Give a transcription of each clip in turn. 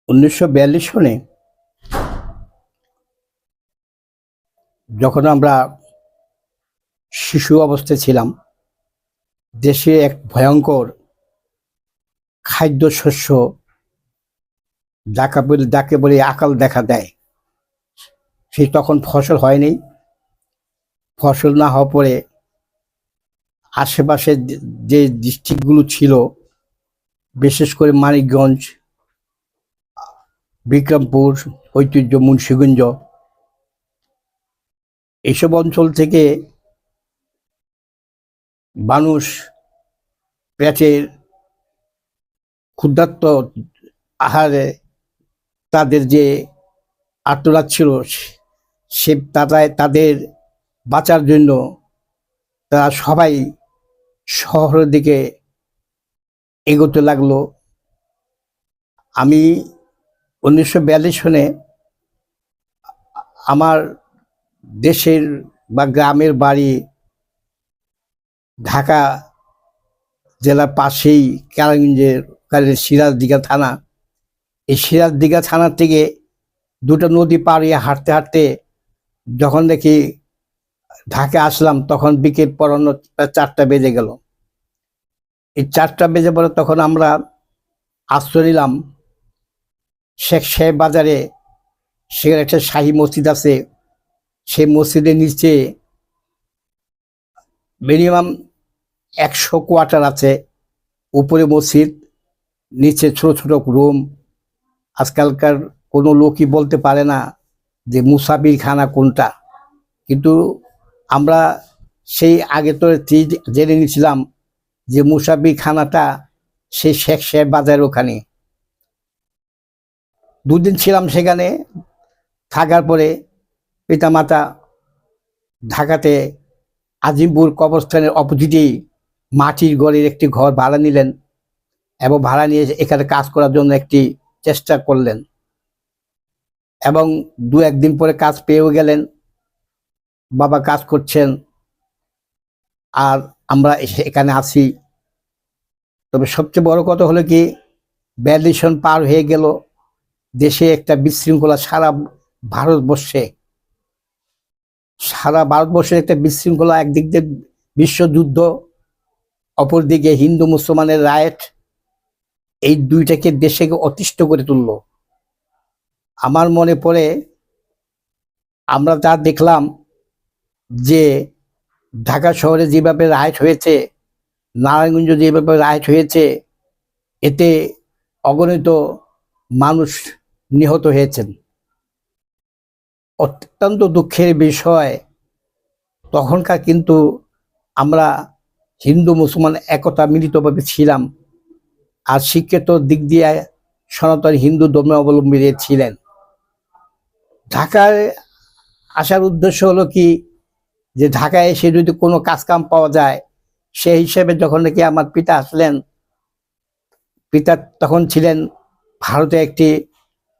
1942 সনে যখন আমরা শিশু অবস্থায় ছিলাম, দেশে এক ভয়ঙ্কর খাদ্যশস্য যাকে বলে আকাল দেখা দেয়। সেই তখন ফসল হয়নি। ফসল না হওয়ার পরে আশেপাশে যে ডিস্ট্রিক্টগুলো ছিল, বিশেষ করে মানিকগঞ্জ, বিক্রমপুর, ঐতিহ্য মুন্সিগঞ্জ, এইসব অঞ্চল থেকে মানুষ পেটের ক্ষুধার্ত আহারে তাদের যে আর্তনাদ ছিল, সে তাদের বাঁচার জন্য তারা সবাই শহরের দিকে এগোতে লাগলো। আমি 1942 সনে আমার দেশের বা গ্রামের বাড়ি ঢাকা জেলার পাশেই কেরানীগঞ্জের সিরাজদিঘা থানা। এই সিরাজদিঘা থানা থেকে দুটো নদী পাড়িয়ে হাঁটতে হাঁটতে যখন দেখি ঢাকা আসলাম, তখন বিকেল পড়ানো 4টা বেজে গেল। এই 4টা বেজে পড়ে তখন আমরা আশ্রয় নিলাম শেখ সাহেব বাজারে। সেখানে একটা শাহী মসজিদ আছে। সেই মসজিদের নিচে মিনিমাম 100 কোয়ার্টার আছে। উপরে মসজিদ, নিচে ছোট ছোট রুম। আজকালকার কোনো লোকই বলতে পারে না যে মুসাফির খানা কোনটা, কিন্তু আমরা সেই আগে তো জেনে নিয়েছিলাম যে মুসাফির খানাটা সেই শেখ সাহেব বাজারের ওখানে। দুদিন ছিলাম সেখানে। থাকার পরে পিতামাতা ঢাকাতে আজিমপুর কবরস্থানের অপোজিটেই মাটির ঘরের একটি ঘর ভাড়া নিলেন এবং ভাড়া নিয়ে এখানে কাজ করার জন্য একটি চেষ্টা করলেন, এবং 2-1 দিন পরে কাজ পেয়েও গেলেন। বাবা কাজ করছেন আর আমরা এখানে আছি। তবে সবচেয়ে বড় কথা হলো কি, 42 সন পার হয়ে গেল, দেশে একটা বিশৃঙ্খলা সারা ভারতবর্ষের একটা বিশৃঙ্খলা। একদিক দিয়ে বিশ্বযুদ্ধ, অপরদিকে হিন্দু মুসলমানের রায়ট, এই দুইটাকে দেশকে অতিষ্ঠ করে তুলল। আমার মনে পড়ে আমরা যা দেখলাম যে ঢাকা শহরে যেভাবে রাইট হয়েছে, নারায়ণগঞ্জ যেভাবে রাইট হয়েছে, এতে অগণিত মানুষ নিহত হয়েছেন। অত্যন্ত দুঃখের বিষয়, তখনকার কিন্তু আমরা হিন্দু মুসলমান একতা মিলিতভাবে ছিলাম, আর শিক্ষিত দিক দিয়ে সনাতন হিন্দু ধর্মাবলম্বী ছিলেন। ঢাকায় আসার উদ্দেশ্য হলো কি, যে ঢাকায় এসে যদি কোনো কাজকাম পাওয়া যায়, সেই হিসেবে যখন নাকি আমার পিতা আসলেন, পিতা তখন ছিলেন ভারতে একটি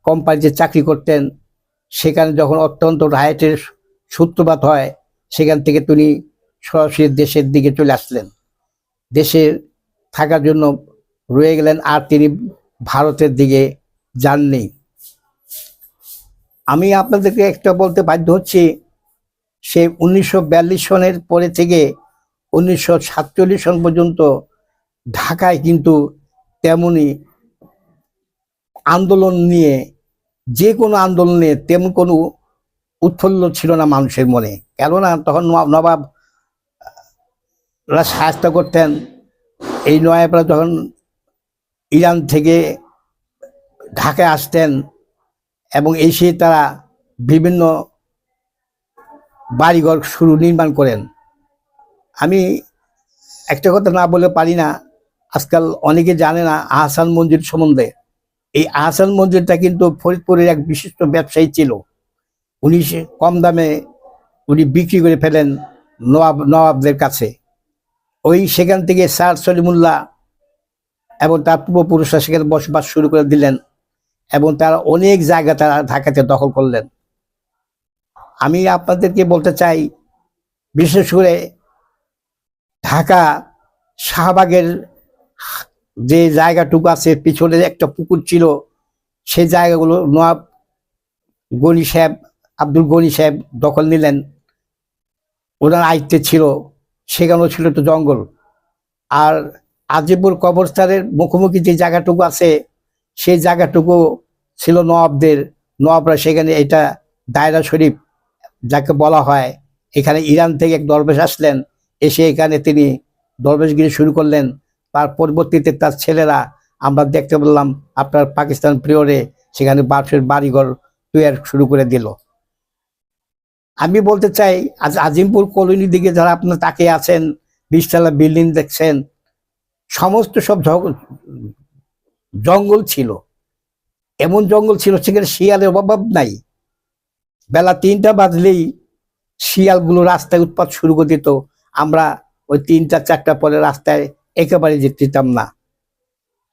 কোম্পানিতে চাকরি করতেন। সেখানে যখন অত্যন্ত রায়টের সূত্রপাত হয়, সেখান থেকে তিনি সরাসরি দেশের দিকে চলে আসলেন, দেশে থাকার জন্য রয়ে গেলেন, আর তিনি ভারতের দিকে যাননি। আমি আপনাদেরকে একটা বলতে বাধ্য হচ্ছি, সে 1942 সনের পরে থেকে 1947 সন পর্যন্ত ঢাকায় কিন্তু তেমনই আন্দোলন নিয়ে, যে কোনো আন্দোলন নিয়ে তেমন কোনো উৎফুল্ল ছিল না মানুষের মনে। কেননা তখন নবাবরা সাহায্য করতেন। এই নবাবরা যখন ইরান থেকে ঢাকায় আসতেন এবং এসে তারা বিভিন্ন বাড়িঘর নির্মাণ করেন। আমি একটা কথা না বলে পারি না, আজকাল অনেকে জানে না আহসান মঞ্জিল সম্বন্ধে। এই আহসান মঞ্জিলটা কিন্তু ফরিদপুরের এক বিশিষ্ট ব্যবসায়ী ছিল। উনি কম দামে বিক্রি করে ফেলেন নবাবদের কাছে। সেখান থেকে স্যার সলিমুল্লাহ এবং তার পূর্বপুরুষরা সেখানে বসবাস শুরু করে দিলেন, এবং তারা অনেক জায়গা তারা ঢাকাতে দখল করলেন। আমি আপনাদেরকে বলতে চাই, বিশেষ করে ঢাকা শাহবাগের যে জায়গাটুকু আছে, পিছনে একটা পুকুর ছিল, সেই জায়গাগুলো নবাব গনি সাহেব, আব্দুল গনি সাহেব দখল নিলেন, ওনার আয়ত্তে ছিল। সেখানেও ছিল তো জঙ্গল। আর আজিমপুর কবরস্থানের মুখোমুখি যে জায়গাটুকু আছে সেই জায়গাটুকু ছিল নবাবদের। নবাবরা সেখানে, এটা দায়রা শরীফ যাকে বলা হয়, এখানে ইরান থেকে এক দরবেশ আসলেন, এসে এখানে তিনি দরবেশগিরি শুরু করলেন। তার পরবর্তীতে তার ছেলেরা, আমরা দেখতে পেলাম আপনার পাকিস্তান প্রিয়রে সেখানে বাঁশের বাড়িঘর তৈরি শুরু করে দিল। আমি বলতে চাই, আজ আজিমপুর কলোনির দিকে যারা আপনার তাকিয়ে আছেন, 20 তলা বিল্ডিং দেখছেন, সমস্ত সব জঙ্গল ছিল। এমন জঙ্গল ছিল সেখানে শিয়ালের অভাব নাই। বেলা 3টা বাজলেই শিয়ালগুলো রাস্তায় উৎপাত শুরু করে দিত। আমরা ওই 3টা 4টা পরে রাস্তায় একেবারে যেতে দিতাম না।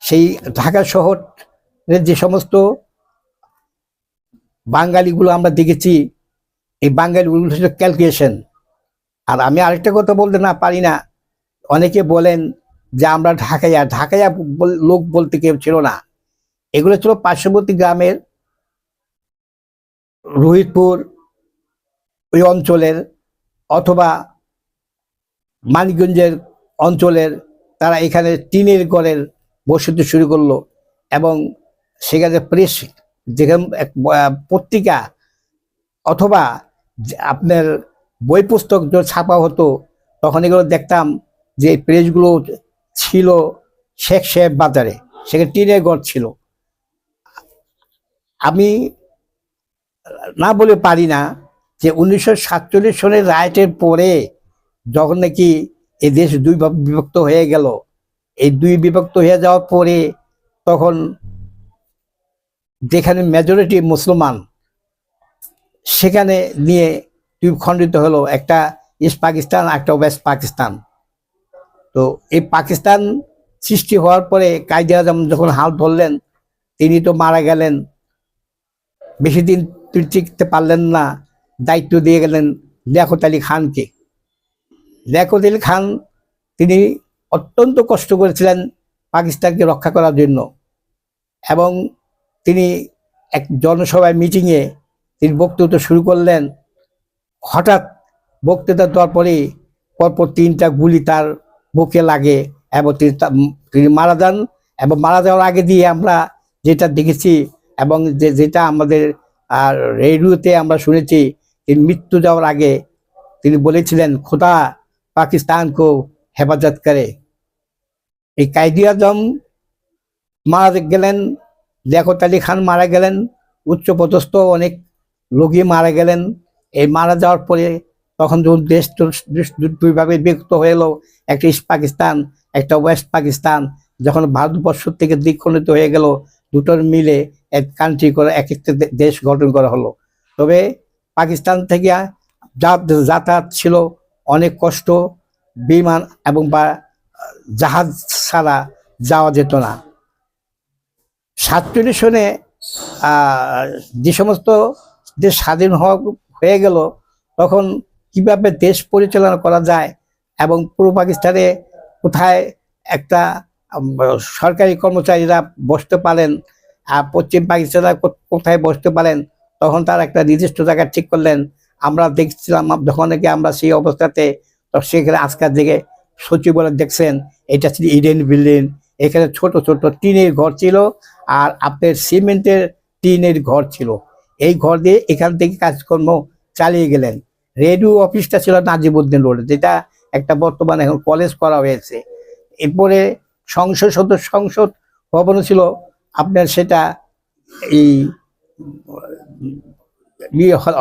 সেই ঢাকা শহরের যে সমস্ত বাঙালিগুলো আমরা দেখেছি, এই বাঙালিগুলো হচ্ছে ক্যালকুলেশন। আর আমি আরেকটা কথা বলতে না পারি না, অনেকে বলেন যে আমরা ঢাকাইয়া, ঢাকাইয়া লোক বলতে কেউ ছিল না। এগুলো ছিল পার্শ্ববর্তী গ্রামের, রোহিতপুর ওই অঞ্চলের অথবা মানিকগঞ্জের অঞ্চলের, তারা এখানে টিনের ঘরের বসতি শুরু করলো। এবং সেখানে প্রেস, যেখানে পত্রিকা অথবা আপনার বই পুস্তক ছাপা হতো, তখন এগুলো দেখতাম যে প্রেসগুলো ছিল শেখ সাহেব বাজারে, সেখানে টিনের ঘর ছিল। আমি না বলে পারি না যে 1947 সনের রায়টের পরে যখন নাকি এই দেশ দুই বিভক্ত হয়ে গেল, এই দুই বিভক্ত হয়ে যাওয়ার পরে তখন যেখানে মেজরিটি মুসলমান, সেখানে নিয়ে দুই খণ্ডিত হলো, একটা ইস্ট পাকিস্তান, একটা ওয়েস্ট পাকিস্তান। তো এই পাকিস্তান সৃষ্টি হওয়ার পরে কায়েদে আজম যখন হাল ধরলেন, তিনি তো মারা গেলেন, বেশি দিন টিকতে পারলেন না, দায়িত্ব দিয়ে গেলেন লিয়াকত আলী খানকে। লিয়াকত আলী খান তিনি অত্যন্ত কষ্ট করেছিলেন পাকিস্তানকে রক্ষা করার জন্য। এবং তিনি এক জনসভায় মিটিংয়ে তিনি বক্তৃতা শুরু করলেন। হঠাৎ বক্তৃতা দেওয়ার পরে পরপর 3টা গুলি তার বুকে লাগে এবং তিনি মারা যান। এবং মারা যাওয়ার আগে দিয়ে আমরা যেটা দেখেছি এবং যেটা আমাদের রেডিওতে আমরা শুনেছি, তিনি মৃত্যু যাওয়ার আগে তিনি বলেছিলেন, খোদা পাকিস্তান কো হেফাজত করে। এই কায়েদে আজম মারা গেলেন, লিয়াকত আলী খান মারা গেলেন, উচ্চপদস্থ অনেক লোকই মারা গেলেন। এই মারা যাওয়ার পরে তখন যখন দেশ দুইভাবে বিভক্ত হয়ে এলো, একটা ইস্ট পাকিস্তান, একটা ওয়েস্ট পাকিস্তান, যখন ভারতবর্ষ থেকে দ্বিখণ্ডিত হয়ে গেল, দুটোর মিলে এক কান্ট্রি করে এক একটা দেশ গঠন করা হলো। তবে পাকিস্তান থেকে যাতায়াত ছিল অনেক কষ্ট, বিমান এবং বা জাহাজ ছাড়া যাওয়া যেত না। 47 সনে যে সমস্ত দেশ স্বাধীন হয়ে গেল, তখন কিভাবে দেশ পরিচালনা করা যায় এবং পূর্ব পাকিস্তানে কোথায় একটা সরকারি কর্মচারীরা বসতে পারেন, আর পশ্চিম পাকিস্তানে কোথায় বসতে পারেন, তখন তার একটা নির্দিষ্ট জায়গা ঠিক করলেন। আমরা দেখছিলাম যখন নাকি আমরা সেই অবস্থাতে, সেখানে আজকাল দিকে সচিবালয় দেখছেন, এটা ছিল ইডেন বিল্ডিং। এখানে ছোট ছোট টিনের ঘর ছিল, আর আপনার সিমেন্টের টিনের ঘর ছিল। এই ঘর দিয়ে এখান থেকে কাজকর্ম চালিয়ে গেলেন। রেডিও অফিসটা ছিল নাজিমউদ্দিন রোডে, যেটা একটা বর্তমানে এখন কলেজ করা হয়েছে। এরপরে সংসদ ভবন ছিল আপনার, সেটা এই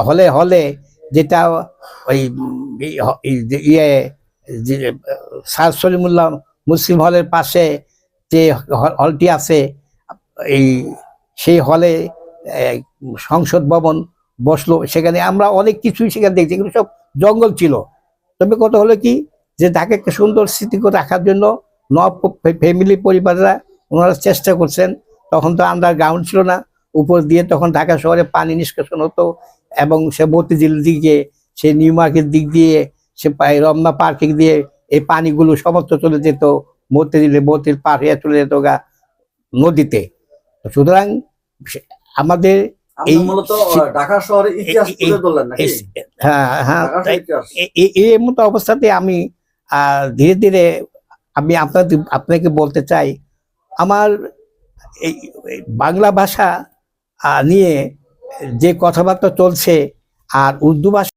হলে হলে যেটা ওই ইয়ে স্যার সলিমুল্লাহ মুসলিম হলের পাশে যে হলটি আছে, এই সেই হলে সংসদ ভবন বসলো। সেখানে আমরা অনেক কিছুই সেখানে দেখছি, এগুলো সব জঙ্গল ছিল। তবে কথা হলো কি, যে তাকে একটা সুন্দর স্মৃতি করে রাখার জন্য নব ফ্যামিলি পরিবাররা ওনারা চেষ্টা করছেন। তখন তো আন্ডারগ্রাউন্ড ছিল না, উপর দিয়ে তখন ঢাকা শহরে পানি নিষ্কাশন হতো, এবং সে মতিঝিল দিকে, সে নিউ মার্কেট দিক দিয়ে, সে রমনা পার্কে দিয়ে এই পানিগুলো সমস্ত চলে যেত মতিঝিল পার হয়ে চলে যেত নদীতে। সুতরাং আমাদের আপনি মূলত ঢাকা শহরের ইতিহাস তুলে ধরলেন নাকি? হ্যাঁ হ্যাঁ, ঢাকা শহরের ইতিহাস। এই মতো অবস্থাতে আমি ধীরে ধীরে আমি আপনাকে বলতে চাই, আমার এই এই বাংলা ভাষা নিয়ে যে কথাবার্তা চলছে আর উর্দু ভাষা